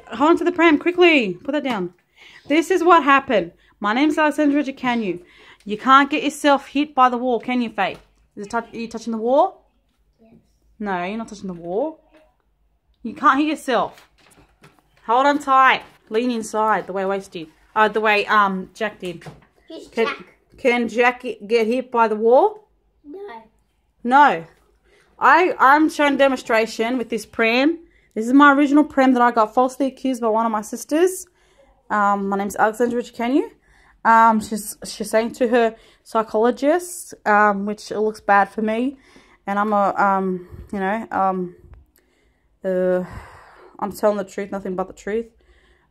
Hold on to the pram, quickly. Put that down. This is what happened. My name's Alexandra. Can you? You can't get yourself hit by the wall, can you, Faith? Are you touching the wall? Yes. No, you're not touching the wall. You can't hit yourself. Hold on tight. Lean inside the way Waste did. The way Jack did. Who's Jack? Can Jack get hit by the wall? No. No. I'm showing a demonstration with this pram. This is my original pram that I got falsely accused by one of my sisters. My name's Alexandra. Can you? She's saying to her psychologist, which it looks bad for me, and I'm I'm telling the truth, nothing but the truth.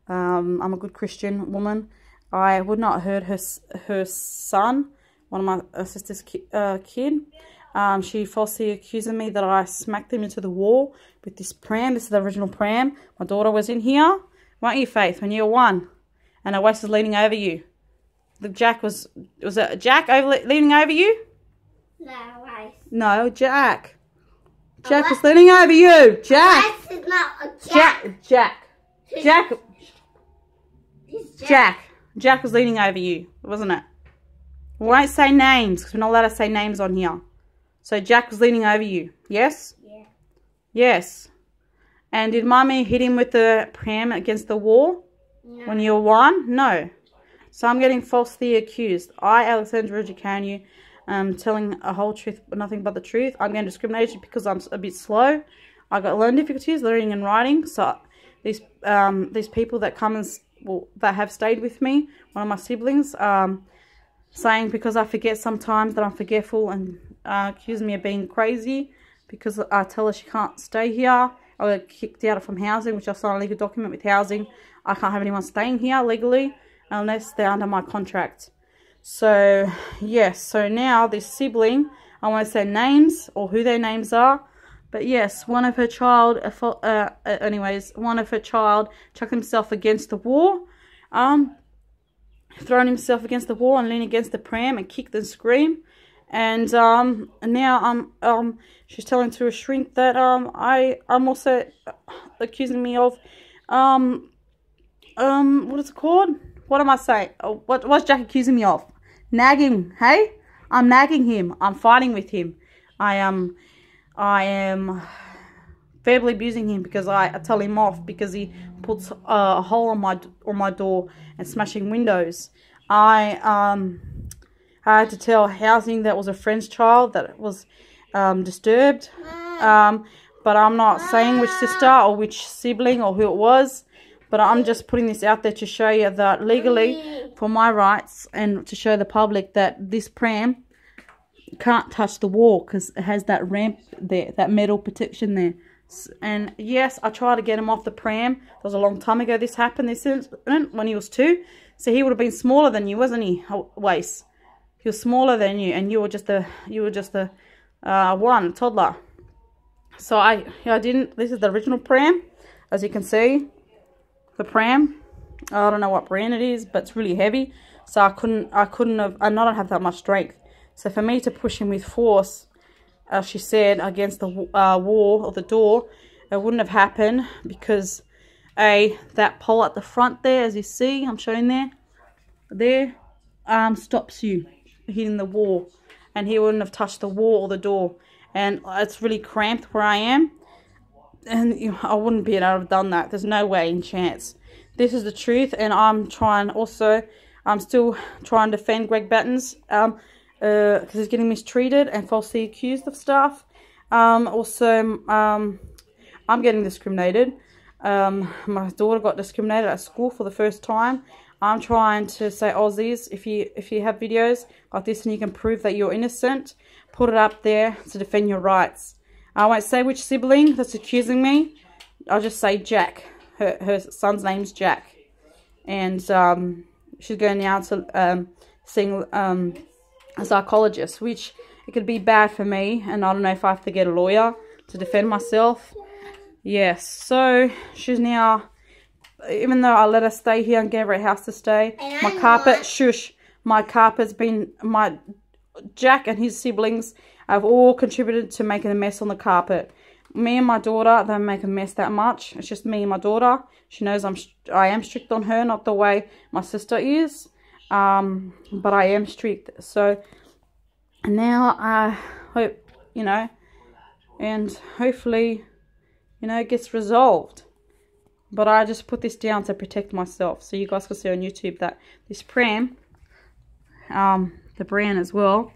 I'm a good Christian woman. I would not hurt her son, one of my sister's kid. She falsely accused me that I smacked him into the wall with this pram. This is the original pram. My daughter was in here, weren't you, Faith, when you were 1? And her waist was leaning over you. The Jack was it Jack leaning over you? No, waist. No, Jack. Jack was leaning over you. Jack. Waist is not a Jack. Jack was leaning over you, wasn't it? We won't say names because we're not allowed to say names on here. So Jack was leaning over you. Yes? Yeah. Yes. And did Mummy hit him with the pram against the wall? No. When you were 1? No. So I'm getting falsely accused. I, Alexandra Rajikanu, telling a whole truth but nothing but the truth. I'm getting discriminated because I'm a bit slow. I got learning difficulties, learning and writing. So these people that come and that have stayed with me, one of my siblings, saying because I forget sometimes that I'm forgetful and accuse me of being crazy because I tell her she can't stay here. I got kicked out from housing, which I signed a legal document with housing. I can't have anyone staying here legally unless they're under my contract. So, yes. So now this sibling, I won't say names or who their names are. But yes, one of her child chucked himself against the wall. Thrown himself against the wall and leaned against the pram and kicked and screamed. And now she's telling to a shrink that I'm also accusing me of what is it called? What am I saying? What's Jack accusing me of? Nagging, hey? I'm nagging him. I'm fighting with him. I am verbally abusing him because I tell him off because he puts a hole on my door and smashing windows. I had to tell housing that was a friend's child that was disturbed. But I'm not saying which sister or which sibling or who it was. But I'm just putting this out there to show you that legally, for my rights, and to show the public that this pram can't touch the wall because it has that ramp there, that metal protection there. And yes, I tried to get him off the pram. That was a long time ago this happened, this incident, when he was 2. So he would have been smaller than you, wasn't he, Waist? He was smaller than you, and you were just a toddler. So I didn't. This is the original pram, as you can see. The pram, I don't know what brand it is, but it's really heavy. So I don't have that much strength. So for me to push him with force, as she said, against the wall or the door, it wouldn't have happened because that pole at the front there, as you see, I'm showing there, stops you hitting the wall, and he wouldn't have touched the wall or the door. And it's really cramped where I am. And I wouldn't be able to have done that. There's no way in chance. This is the truth, and I'm still trying to defend Greg Battens because he's getting mistreated and falsely accused of stuff. I'm getting discriminated. My daughter got discriminated at school for the first time. I'm trying to say, Aussies, if you have videos like this and you can prove that you're innocent, put it up there to defend your rights. I won't say which sibling that's accusing me. I'll just say Jack. Her son's name's Jack. And she's going now to seeing a psychologist, which it could be bad for me. And I don't know if I have to get a lawyer to defend myself. Yes, so she's now, even though I let her stay here and gave her a house to stay, Jack and his siblings have all contributed to making a mess on the carpet. me and my daughter don't make a mess that much. It's just me and my daughter. She knows I am strict on her, not the way my sister is. But I am strict. So now I hope, you know, and hopefully, you know, it gets resolved. But I just put this down to protect myself. So you guys can see on YouTube that this pram, the brand as well,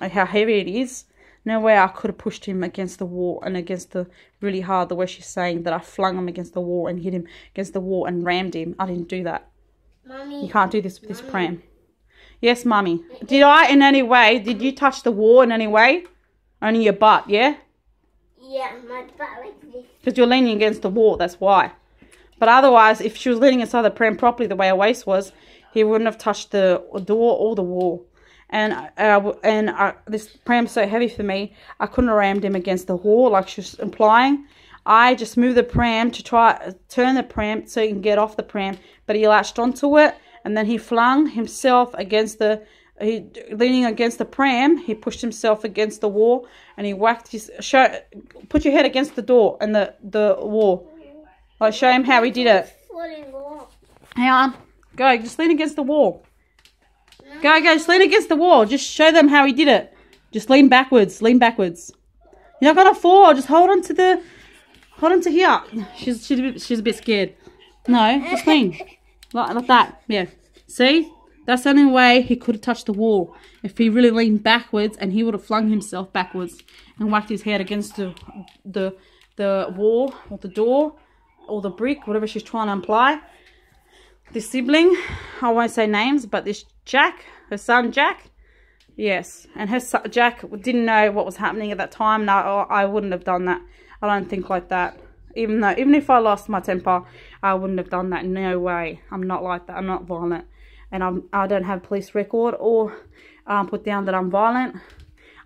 how heavy it is. No way I could have pushed him against the wall and against the really hard, the way she's saying that I flung him against the wall and hit him against the wall and rammed him. I didn't do that. Mommy, you can't do this with this pram. Yes, Mummy. Did I in any way, did you touch the wall in any way? Only your butt, yeah? Yeah, my butt like this. Because you're leaning against the wall, that's why. But otherwise, if she was leaning inside the pram properly the way her waist was, he wouldn't have touched the door or the wall. And this pram's so heavy for me, I couldn't have rammed him against the wall like she was implying. I just moved the pram to try turn the pram so he can get off the pram, but he latched onto it, and then he flung himself against leaning against the pram. He pushed himself against the wall, and he whacked his. Put your head against the door and the wall. Like, show him how he did it. Hang on, go. Just lean against the wall. Go, just lean against the wall. Just show them how he did it. Just lean backwards. Lean backwards. You're not gonna fall. Just hold on to here. She's a bit scared. No, just lean. Like that. Yeah. See? That's the only way he could have touched the wall. If he really leaned backwards, and he would have flung himself backwards and whacked his head against the wall or the door or the brick, whatever she's trying to imply. This sibling, I won't say names, but this Jack, her son Jack, yes, and her son, Jack didn't know what was happening at that time. No, I wouldn't have done that. I don't think like that. Even if I lost my temper, I wouldn't have done that. No way. I'm not like that. I'm not violent, and I don't have a police record or put down that I'm violent.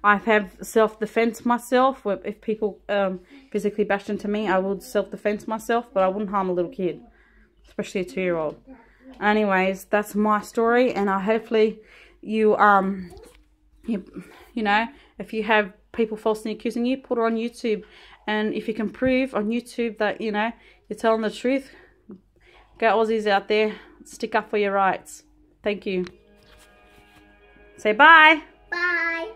I have self-defense myself. If people physically bashed into me, I would self-defense myself, but I wouldn't harm a little kid, especially a 2-year-old. Anyways, that's my story, and hopefully you know, if you have people falsely accusing you, put it on YouTube, and if you can prove on YouTube that, you know, you're telling the truth, go Aussies out there, stick up for your rights. Thank you. Say bye. Bye.